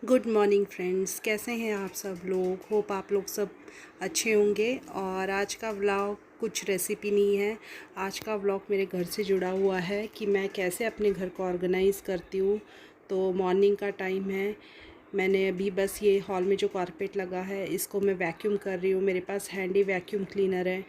Good morning friends, कैसे हैं आप सब लोग। होप आप लोग सब अच्छे होंगे। और आज का व्लॉग कुछ रेसिपी नहीं है। आज का व्लॉग मेरे घर से जुड़ा हुआ है कि मैं कैसे अपने घर को ऑर्गेनाइज़ करती हूँ। तो मॉर्निंग का टाइम है। मैंने अभी बस ये हॉल में जो कारपेट लगा है इसको मैं वैक्यूम कर रही हूँ। मेरे पास हैंडी वैक्यूम क्लीनर है,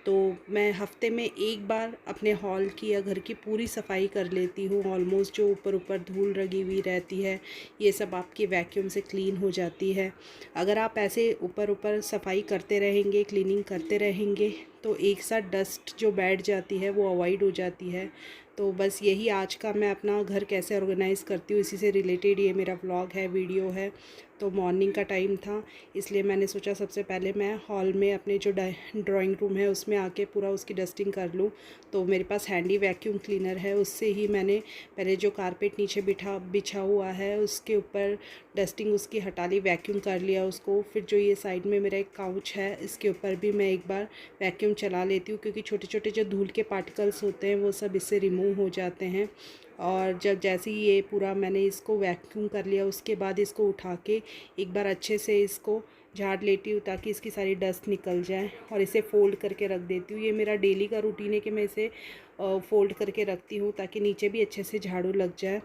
तो मैं हफ्ते में एक बार अपने हॉल की या घर की पूरी सफाई कर लेती हूँ। ऑलमोस्ट जो ऊपर ऊपर धूल लगी हुई रहती है ये सब आपकी वैक्यूम से क्लीन हो जाती है। अगर आप ऐसे ऊपर ऊपर सफाई करते रहेंगे, क्लीनिंग करते रहेंगे, तो एक साथ डस्ट जो बैठ जाती है वो अवॉइड हो जाती है। तो बस यही आज का मैं अपना घर कैसे ऑर्गेनाइज़ करती हूँ इसी से रिलेटेड ये मेरा व्लॉग है, वीडियो है। तो मॉर्निंग का टाइम था, इसलिए मैंने सोचा सबसे पहले मैं हॉल में अपने जो ड्राइंग रूम है उसमें आके पूरा उसकी डस्टिंग कर लूँ। तो मेरे पास हैंडी वैक्यूम क्लीनर है, उससे ही मैंने पहले जो कारपेट नीचे बिछा हुआ है उसके ऊपर डस्टिंग उसकी हटा ली, वैक्यूम कर लिया उसको। फिर जो ये साइड में मेरा एक काउच है इसके ऊपर भी मैं एक बार वैक्यूम चला लेती हूँ, क्योंकि छोटे छोटे जो धूल के पार्टिकल्स होते हैं वो सब इससे रिमूव हो जाते हैं। और जब जैसे ही ये पूरा मैंने इसको वैक्यूम कर लिया उसके बाद इसको उठा के एक बार अच्छे से इसको झाड़ लेती हूँ ताकि इसकी सारी डस्ट निकल जाए, और इसे फ़ोल्ड करके रख देती हूँ। ये मेरा डेली का रूटीन है कि मैं इसे फ़ोल्ड करके रखती हूँ ताकि नीचे भी अच्छे से झाड़ू लग जाए।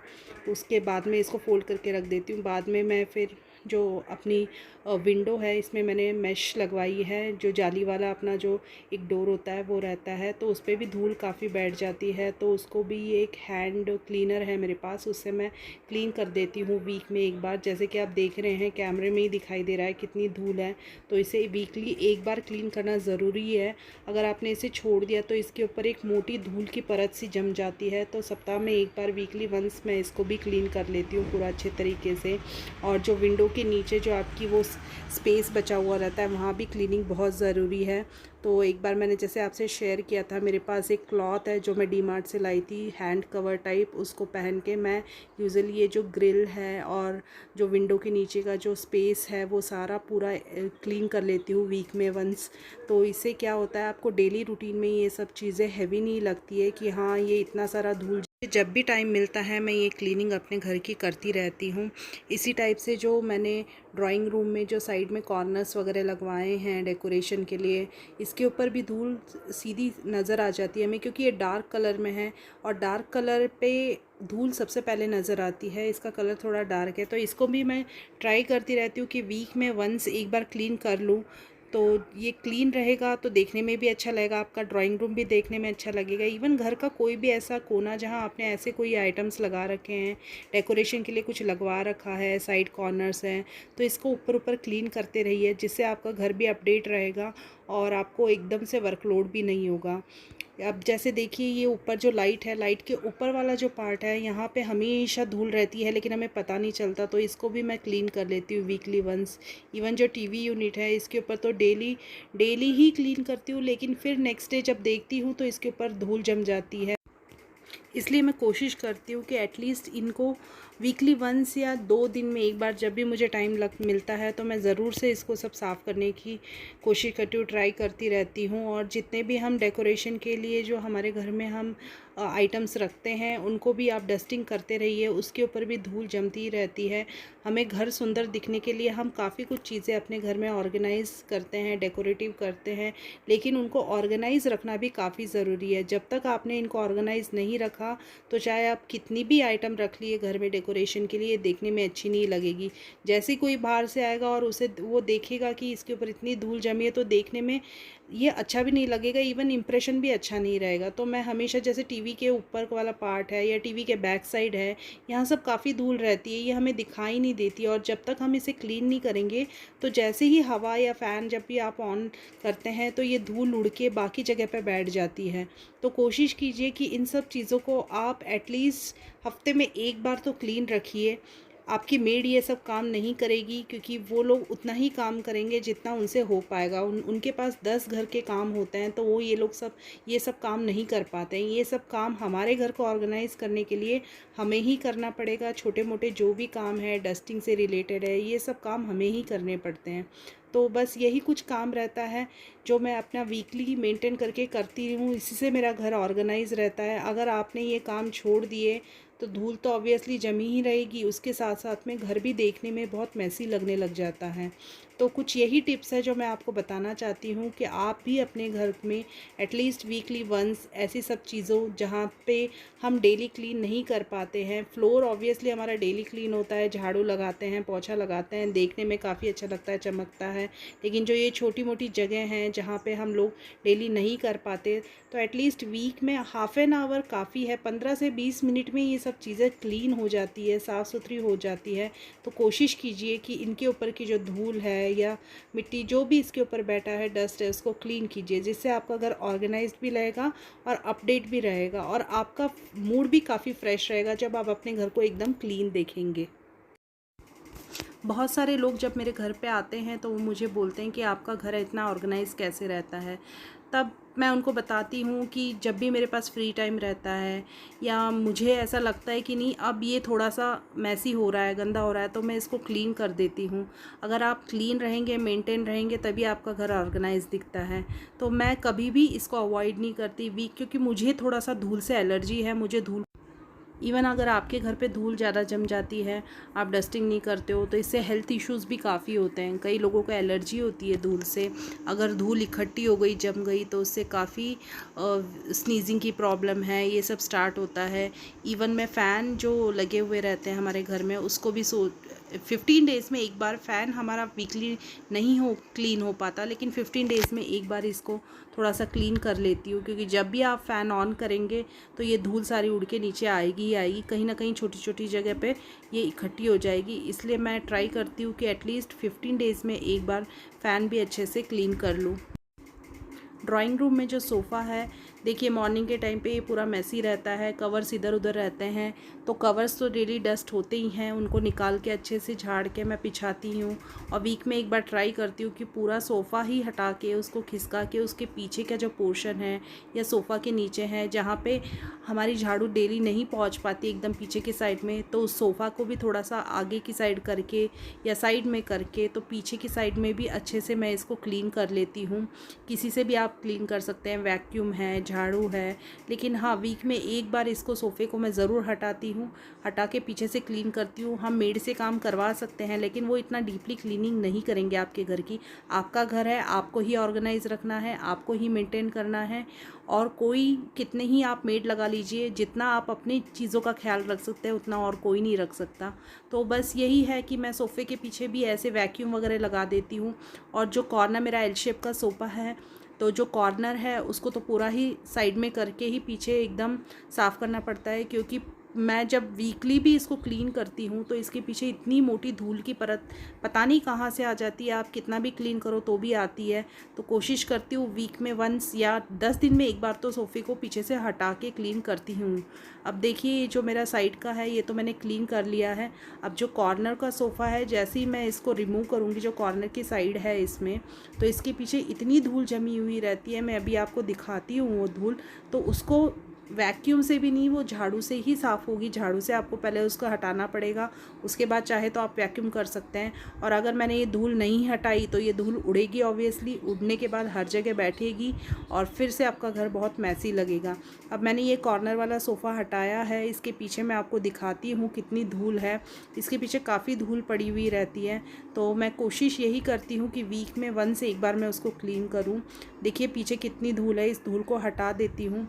उसके बाद में इसको फ़ोल्ड करके रख देती हूँ। बाद में मैं फिर जो अपनी विंडो है इसमें मैंने मैश लगवाई है, जो जाली वाला अपना जो एक डोर होता है वो रहता है, तो उस पर भी धूल काफ़ी बैठ जाती है। तो उसको भी एक हैंड क्लीनर है मेरे पास, उससे मैं क्लीन कर देती हूँ वीक में एक बार। जैसे कि आप देख रहे हैं कैमरे में ही दिखाई दे रहा है कितनी धूल है। तो इसे वीकली एक बार क्लीन करना ज़रूरी है। अगर आपने इसे छोड़ दिया तो इसके ऊपर एक मोटी धूल की परत सी जम जाती है। तो सप्ताह में एक बार, वीकली वंस, मैं इसको भी क्लीन कर लेती हूँ पूरा अच्छे तरीके से। और जो विंडो के नीचे जो आपकी वो स्पेस बचा हुआ रहता है वहाँ भी क्लीनिंग बहुत ज़रूरी है। तो एक बार मैंने जैसे आपसे शेयर किया था, मेरे पास एक क्लॉथ है जो मैं डीमार्ट से लाई थी, हैंड कवर टाइप। उसको पहन के मैं यूजुअली ये जो ग्रिल है और जो विंडो के नीचे का जो स्पेस है वो सारा पूरा क्लीन कर लेती हूँ वीक में वंस। तो इससे क्या होता है, आपको डेली रूटीन में ये सब चीज़ें हैवी नहीं लगती है कि हाँ ये इतना सारा धूल। जब भी टाइम मिलता है मैं ये क्लीनिंग अपने घर की करती रहती हूँ। इसी टाइप से जो मैंने ड्राइंग रूम में जो साइड में कॉर्नर्स वगैरह लगवाए हैं डेकोरेशन के लिए, इसके ऊपर भी धूल सीधी नज़र आ जाती है हमें, क्योंकि ये डार्क कलर में है और डार्क कलर पे धूल सबसे पहले नज़र आती है। इसका कलर थोड़ा डार्क है, तो इसको भी मैं ट्राई करती रहती हूँ कि वीक में वंस एक बार क्लीन कर लूँ। तो ये क्लीन रहेगा तो देखने में भी अच्छा लगेगा, आपका ड्राइंग रूम भी देखने में अच्छा लगेगा। इवन घर का कोई भी ऐसा कोना जहाँ आपने ऐसे कोई आइटम्स लगा रखे हैं, डेकोरेशन के लिए कुछ लगवा रखा है, साइड कॉर्नर्स हैं, तो इसको ऊपर ऊपर क्लीन करते रहिए, जिससे आपका घर भी अपडेट रहेगा और आपको एकदम से वर्कलोड भी नहीं होगा। अब जैसे देखिए ये ऊपर जो लाइट है, लाइट के ऊपर वाला जो पार्ट है यहाँ पे हमेशा धूल रहती है लेकिन हमें पता नहीं चलता, तो इसको भी मैं क्लीन कर लेती हूँ वीकली वंस। इवन जो टीवी यूनिट है इसके ऊपर तो डेली डेली ही क्लीन करती हूँ, लेकिन फिर नेक्स्ट डे जब देखती हूँ तो इसके ऊपर धूल जम जाती है। इसलिए मैं कोशिश करती हूँ कि एटलीस्ट इनको वीकली वंस या 2 दिन में एक बार, जब भी मुझे टाइम मिलता है तो मैं ज़रूर से इसको सब साफ़ करने की कोशिश करती हूँ, ट्राई करती रहती हूँ। और जितने भी हम डेकोरेशन के लिए जो हमारे घर में हम आइटम्स रखते हैं उनको भी आप डस्टिंग करते रहिए, उसके ऊपर भी धूल जमती रहती है। हमें घर सुंदर दिखने के लिए हम काफ़ी कुछ चीज़ें अपने घर में ऑर्गेनाइज़ करते हैं, डेकोरेटिव करते हैं, लेकिन उनको ऑर्गेनाइज़ रखना भी काफ़ी ज़रूरी है। जब तक आपने इनको ऑर्गेनाइज़ नहीं रखा तो चाहे आप कितनी भी आइटम रख लिए घर में डेकोरेशन के लिए, देखने में अच्छी नहीं लगेगी। जैसे कोई बाहर से आएगा और उसे वो देखेगा कि इसके ऊपर इतनी धूल जमी है, तो देखने में ये अच्छा भी नहीं लगेगा, इवन इम्प्रेशन भी अच्छा नहीं रहेगा। तो मैं हमेशा, जैसे टीवी के ऊपर वाला पार्ट है या टीवी के बैक साइड है, यहाँ सब काफ़ी धूल रहती है, ये हमें दिखाई नहीं देती। और जब तक हम इसे क्लीन नहीं करेंगे तो जैसे ही हवा या फ़ैन जब भी आप ऑन करते हैं तो ये धूल उड़ के बाकी जगह पर बैठ जाती है। तो कोशिश कीजिए कि इन सब चीज़ों को आप एटलीस्ट हफ्ते में एक बार तो क्लीन रखिए। आपकी मेड ये सब काम नहीं करेगी, क्योंकि वो लोग उतना ही काम करेंगे जितना उनसे हो पाएगा। उनके पास 10 घर के काम होते हैं, तो वो ये सब काम नहीं कर पाते हैं। ये सब काम हमारे घर को ऑर्गेनाइज़ करने के लिए हमें ही करना पड़ेगा। छोटे मोटे जो भी काम है डस्टिंग से रिलेटेड है, ये सब काम हमें ही करने पड़ते हैं। तो बस यही कुछ काम रहता है जो मैं अपना वीकली मेंटेन करके करती हूँ। इसी से मेरा घर ऑर्गेनाइज़ रहता है। अगर आपने ये काम छोड़ दिए तो धूल तो ऑब्वियसली जमी ही रहेगी, उसके साथ साथ में घर भी देखने में बहुत मैसी लगने लग जाता है। तो कुछ यही टिप्स है जो मैं आपको बताना चाहती हूँ कि आप भी अपने घर में एटलीस्ट वीकली वंस ऐसी सब चीज़ों जहाँ पे हम डेली क्लीन नहीं कर पाते हैं। फ्लोर ऑब्वियसली हमारा डेली क्लीन होता है, झाड़ू लगाते हैं, पोछा लगाते हैं, देखने में काफ़ी अच्छा लगता है, चमकता है। लेकिन जो ये छोटी मोटी जगह हैं जहाँ पे हम लोग डेली नहीं कर पाते, तो एटलीस्ट वीक में हाफ़ एन आवर काफ़ी है। 15 से 20 मिनट में ये सब चीज़ें क्लीन हो जाती है, साफ़ सुथरी हो जाती है। तो कोशिश कीजिए कि इनके ऊपर की जो धूल है या मिट्टी जो भी इसके ऊपर बैठा है, डस्ट है, उसको क्लीन कीजिए, जिससे आपका घर ऑर्गेनाइज्ड भी रहेगा और अपडेट भी रहेगा और आपका मूड भी काफ़ी फ्रेश रहेगा जब आप अपने घर को एकदम क्लीन देखेंगे। बहुत सारे लोग जब मेरे घर पे आते हैं तो वो मुझे बोलते हैं कि आपका घर इतना ऑर्गेनाइज़ कैसे रहता है। तब मैं उनको बताती हूँ कि जब भी मेरे पास फ्री टाइम रहता है या मुझे ऐसा लगता है कि नहीं अब ये थोड़ा सा मैसी हो रहा है, गंदा हो रहा है, तो मैं इसको क्लीन कर देती हूँ। अगर आप क्लीन रहेंगे, मेंटेन रहेंगे, तभी आपका घर ऑर्गेनाइज दिखता है। तो मैं कभी भी इसको अवॉइड नहीं करती वीक, क्योंकि मुझे थोड़ा सा धूल से एलर्जी है। मुझे धूल इवन अगर आपके घर पे धूल ज़्यादा जम जाती है, आप डस्टिंग नहीं करते हो, तो इससे हेल्थ इश्यूज़ भी काफ़ी होते हैं। कई लोगों को एलर्जी होती है धूल से। अगर धूल इकट्ठी हो गई, जम गई, तो उससे काफ़ी स्नीजिंग की प्रॉब्लम है, ये सब स्टार्ट होता है। इवन मैं फ़ैन जो लगे हुए रहते हैं हमारे घर में, उसको भी 15 डेज़ में एक बार फ़ैन हमारा वीकली नहीं क्लीन हो पाता, लेकिन 15 डेज़ में एक बार इसको थोड़ा सा क्लीन कर लेती हूँ, क्योंकि जब भी आप फ़ैन ऑन करेंगे तो ये धूल सारी उड़ के नीचे आएगी ही आएगी, कहीं ना कहीं छोटी छोटी जगह पे ये इकट्ठी हो जाएगी। इसलिए मैं ट्राई करती हूँ कि एटलीस्ट 15 डेज़ में एक बार फ़ैन भी अच्छे से क्लीन कर लूँ। ड्राइंग रूम में जो सोफ़ा है, देखिए मॉर्निंग के टाइम पे ये पूरा मैसी रहता है, कवर्स इधर उधर रहते हैं, तो कवर्स तो डेली डस्ट होते ही हैं, उनको निकाल के अच्छे से झाड़ के मैं बिछाती हूँ। और वीक में एक बार ट्राई करती हूँ कि पूरा सोफ़ा ही हटा के, उसको खिसका के, उसके पीछे का जो पोर्शन है या सोफ़ा के नीचे है जहाँ पे हमारी झाड़ू डेली नहीं पहुँच पाती एकदम पीछे के साइड में, तो उस सोफ़ा को भी थोड़ा सा आगे की साइड करके या साइड में करके, तो पीछे की साइड में भी अच्छे से मैं इसको क्लीन कर लेती हूँ। किसी से भी आप क्लीन कर सकते हैं, वैक्यूम है, झाड़ू है, लेकिन हाँ वीक में एक बार इसको सोफ़े को मैं ज़रूर हटाती हूँ, हटा के पीछे से क्लीन करती हूँ। हम मेड से काम करवा सकते हैं, लेकिन वो इतना डीपली क्लीनिंग नहीं करेंगे आपके घर की। आपका घर है, आपको ही ऑर्गेनाइज रखना है, आपको ही मेंटेन करना है। और कोई कितने ही आप मेड लगा लीजिए, जितना आप अपनी चीज़ों का ख्याल रख सकते हैं उतना और कोई नहीं रख सकता। तो बस यही है कि मैं सोफ़े के पीछे भी ऐसे वैक्यूम वगैरह लगा देती हूँ। और जो कॉर्नर मेरा एल शेप का सोफ़ा है, तो जो कॉर्नर है उसको तो पूरा ही साइड में करके ही पीछे एकदम साफ़ करना पड़ता है, क्योंकि मैं जब वीकली भी इसको क्लीन करती हूँ तो इसके पीछे इतनी मोटी धूल की परत पता नहीं कहाँ से आ जाती है। आप कितना भी क्लीन करो तो भी आती है। तो कोशिश करती हूँ वीक में वंस या 10 दिन में एक बार तो सोफ़े को पीछे से हटा के क्लीन करती हूँ। अब देखिए जो मेरा साइड का है ये तो मैंने क्लीन कर लिया है। अब जो कॉर्नर का सोफ़ा है, जैसे ही मैं इसको रिमूव करूँगी, जो कॉर्नर की साइड है इसमें, तो इसके पीछे इतनी धूल जमी हुई रहती है। मैं अभी आपको दिखाती हूँ वो धूल, तो उसको वैक्यूम से भी नहीं, वो झाड़ू से ही साफ़ होगी। झाड़ू से आपको पहले उसको हटाना पड़ेगा, उसके बाद चाहे तो आप वैक्यूम कर सकते हैं। और अगर मैंने ये धूल नहीं हटाई तो ये धूल उड़ेगी, ऑब्वियसली उड़ने के बाद हर जगह बैठेगी और फिर से आपका घर बहुत मैसी लगेगा। अब मैंने ये कॉर्नर वाला सोफ़ा हटाया है, इसके पीछे मैं आपको दिखाती हूँ कितनी धूल है। इसके पीछे काफ़ी धूल पड़ी हुई रहती है, तो मैं कोशिश यही करती हूँ कि वीक में वंस एक बार मैं उसको क्लीन करूँ। देखिए पीछे कितनी धूल है, इस धूल को हटा देती हूँ।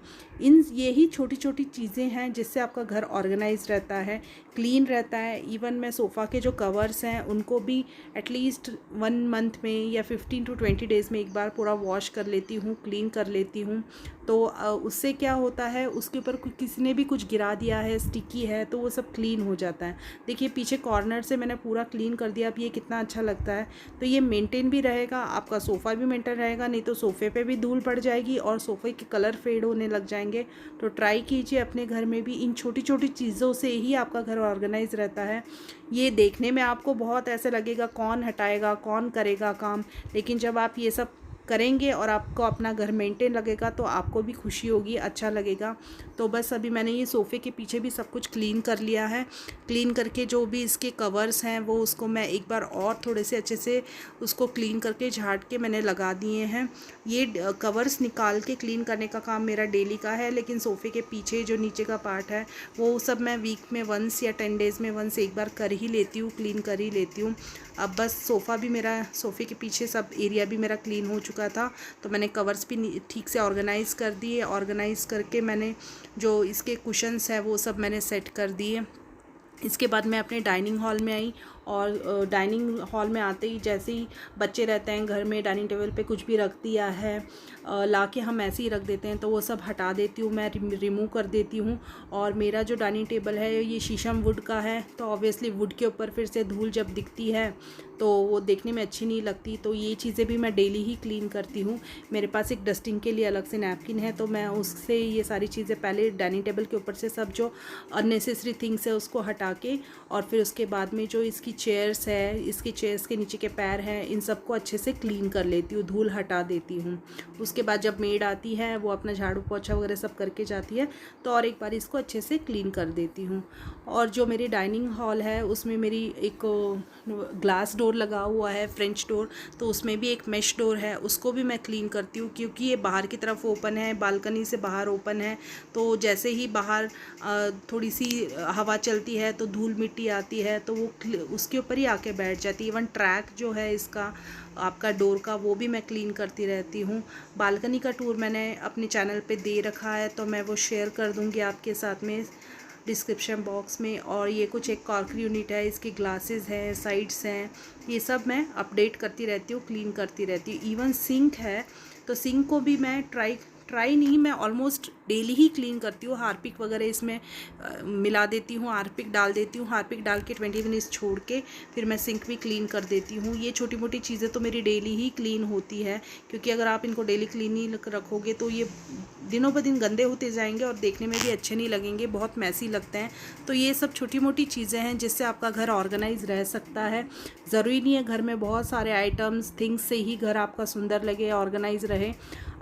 यही छोटी छोटी चीज़ें हैं जिससे आपका घर ऑर्गेनाइज रहता है, क्लीन रहता है। इवन मैं सोफ़ा के जो कवर्स हैं उनको भी एटलीस्ट 1 मंथ में या 15 to 20 डेज़ में एक बार पूरा वॉश कर लेती हूँ, क्लीन कर लेती हूँ। तो उससे क्या होता है, उसके ऊपर किसी ने भी कुछ गिरा दिया है, स्टिकी है, तो वो सब क्लीन हो जाता है। देखिए पीछे कॉर्नर से मैंने पूरा क्लीन कर दिया। अब ये कितना अच्छा लगता है। तो ये मेंटेन भी रहेगा, आपका सोफ़ा भी मेंटेन रहेगा, नहीं तो सोफ़े पे भी धूल पड़ जाएगी और सोफ़े के कलर फेड होने लग जाएंगे। तो ट्राई कीजिए अपने घर में भी, इन छोटी छोटी चीज़ों से ही आपका घर ऑर्गेनाइज रहता है। ये देखने में आपको बहुत ऐसे लगेगा कौन हटाएगा, कौन करेगा काम, लेकिन जब आप ये सब करेंगे और आपको अपना घर मेंटेन लगेगा तो आपको भी खुशी होगी, अच्छा लगेगा। तो बस अभी मैंने ये सोफ़े के पीछे भी सब कुछ क्लीन कर लिया है। क्लीन करके जो भी इसके कवर्स हैं वो उसको मैं एक बार और थोड़े से अच्छे से उसको क्लीन करके झाड़ के मैंने लगा दिए हैं। ये कवर्स निकाल के क्लीन करने का काम मेरा डेली का है, लेकिन सोफ़े के पीछे जो नीचे का पार्ट है वो सब मैं वीक में वंस या 10 डेज़ में वंस एक बार कर ही लेती हूँ, क्लीन कर ही लेती हूँ। अब बस सोफ़ा भी मेरा, सोफ़े के पीछे सब एरिया भी मेरा क्लीन हो चुका था, तो मैंने कवर्स भी ठीक से ऑर्गेनाइज़ कर दिए। ऑर्गेनाइज़ करके मैंने जो इसके कुशन्स हैं वो सब मैंने सेट कर दिए। इसके बाद मैं अपने डाइनिंग हॉल में आई और डाइनिंग हॉल में आते ही जैसे ही बच्चे रहते हैं घर में, डाइनिंग टेबल पे कुछ भी रख दिया है ला के हम ऐसे ही रख देते हैं, तो वो सब हटा देती हूँ मैं, रिमूव कर देती हूँ। और मेरा जो डाइनिंग टेबल है ये शीशम वुड का है, तो ऑब्वियसली वुड के ऊपर फिर से धूल जब दिखती है तो वो देखने में अच्छी नहीं लगती, तो ये चीज़ें भी मैं डेली ही क्लीन करती हूँ। मेरे पास एक डस्टिंग के लिए अलग से नैपकिन है, तो मैं उससे ये सारी चीज़ें पहले डाइनिंग टेबल के ऊपर से सब जो अननेसेसरी थिंग्स है उसको हटा के, और फिर उसके बाद में जो इसकी चेयर्स है, इसकी चेयर्स के नीचे के पैर हैं, इन सबको अच्छे से क्लीन कर लेती हूँ, धूल हटा देती हूँ। उसके बाद जब मेड आती है वो अपना झाड़ू पोछा वगैरह सब करके जाती है, तो और एक बार इसको अच्छे से क्लीन कर देती हूँ। और जो मेरी डाइनिंग हॉल है उसमें मेरी एक ग्लास डोर लगा हुआ है, फ्रेंच डोर, तो उसमें भी एक मेश डोर है, उसको भी मैं क्लीन करती हूँ, क्योंकि ये बाहर की तरफ ओपन है, बालकनी से बाहर ओपन है, तो जैसे ही बाहर थोड़ी सी हवा चलती है तो धूल मिट्टी आती है तो वो उसके ऊपर ही आके बैठ जाती है। इवन ट्रैक जो है इसका आपका डोर का वो भी मैं क्लीन करती रहती हूँ। बालकनी का टूर मैंने अपने चैनल पे दे रखा है, तो मैं वो शेयर कर दूँगी आपके साथ में डिस्क्रिप्शन बॉक्स में। और ये कुछ एक कॉर्क यूनिट है, इसकी ग्लासेस हैं, साइड्स हैं, ये सब मैं अपडेट करती रहती हूँ, क्लीन करती रहती हूँ। इवन सिंक है, तो सिंक को भी मैं ट्राई नहीं, मैं ऑलमोस्ट डेली ही क्लीन करती हूँ। हार्पिक वगैरह इसमें मिला देती हूँ, हार्पिक डाल देती हूँ, हार्पिक डाल के 20 मिनट्स छोड़ के फिर मैं सिंक भी क्लीन कर देती हूँ। ये छोटी मोटी चीज़ें तो मेरी डेली ही क्लीन होती है, क्योंकि अगर आप इनको डेली क्लीन ही रखोगे तो ये दिनों ब दिन गंदे होते जाएंगे और देखने में भी अच्छे नहीं लगेंगे, बहुत मैसी लगते हैं। तो ये सब छोटी मोटी चीज़ें हैं जिससे आपका घर ऑर्गेनाइज रह सकता है। ज़रूरी नहीं है घर में बहुत सारे आइटम्स थिंग्स से ही घर आपका सुंदर लगे, ऑर्गेनाइज रहे।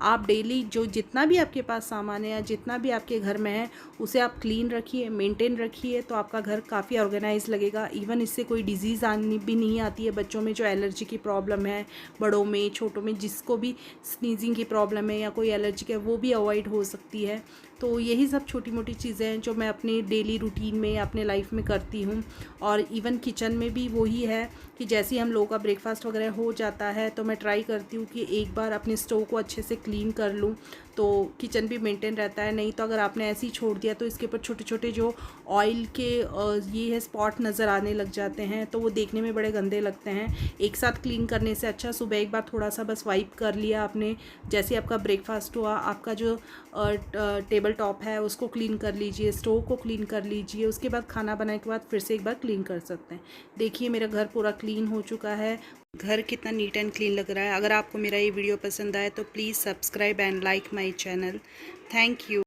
आप डेली जो जितना भी आपके पास सामान है या जितना भी आपके घर में है उसे आप क्लीन रखिए, मेंटेन रखिए, तो आपका घर काफ़ी ऑर्गेनाइज लगेगा। इवन इससे कोई डिजीज़ आनी भी नहीं आती है। बच्चों में जो एलर्जी की प्रॉब्लम है, बड़ों में छोटों में जिसको भी स्नीजिंग की प्रॉब्लम है या कोई एलर्जी है वो भी अवॉइड हो सकती है। तो यही सब छोटी मोटी चीज़ें हैं जो मैं अपने डेली रूटीन में अपने लाइफ में करती हूँ। और इवन किचन में भी वही है कि जैसे ही हम लोगों का ब्रेकफास्ट वगैरह हो जाता है तो मैं ट्राई करती हूँ कि एक बार अपने स्टोव को अच्छे से क्लीन कर लूँ, तो किचन भी मेंटेन रहता है। नहीं तो अगर आपने ऐसे ही छोड़ दिया तो इसके ऊपर छोटे छोटे जो ऑयल के ये है स्पॉट नज़र आने लग जाते हैं, तो वो देखने में बड़े गंदे लगते हैं। एक साथ क्लीन करने से अच्छा सुबह एक बार थोड़ा सा बस वाइप कर लिया आपने, जैसे आपका ब्रेकफास्ट हुआ, आपका जो टेबल टॉप है उसको क्लीन कर लीजिए, स्टोव को क्लीन कर लीजिए, उसके बाद खाना बनाने के बाद फिर से एक बार क्लीन कर सकते हैं। देखिए मेरा घर पूरा क्लीन हो चुका है, घर कितना नीट एंड क्लीन लग रहा है। अगर आपको मेरा ये वीडियो पसंद आए तो please subscribe and like my channel. Thank you.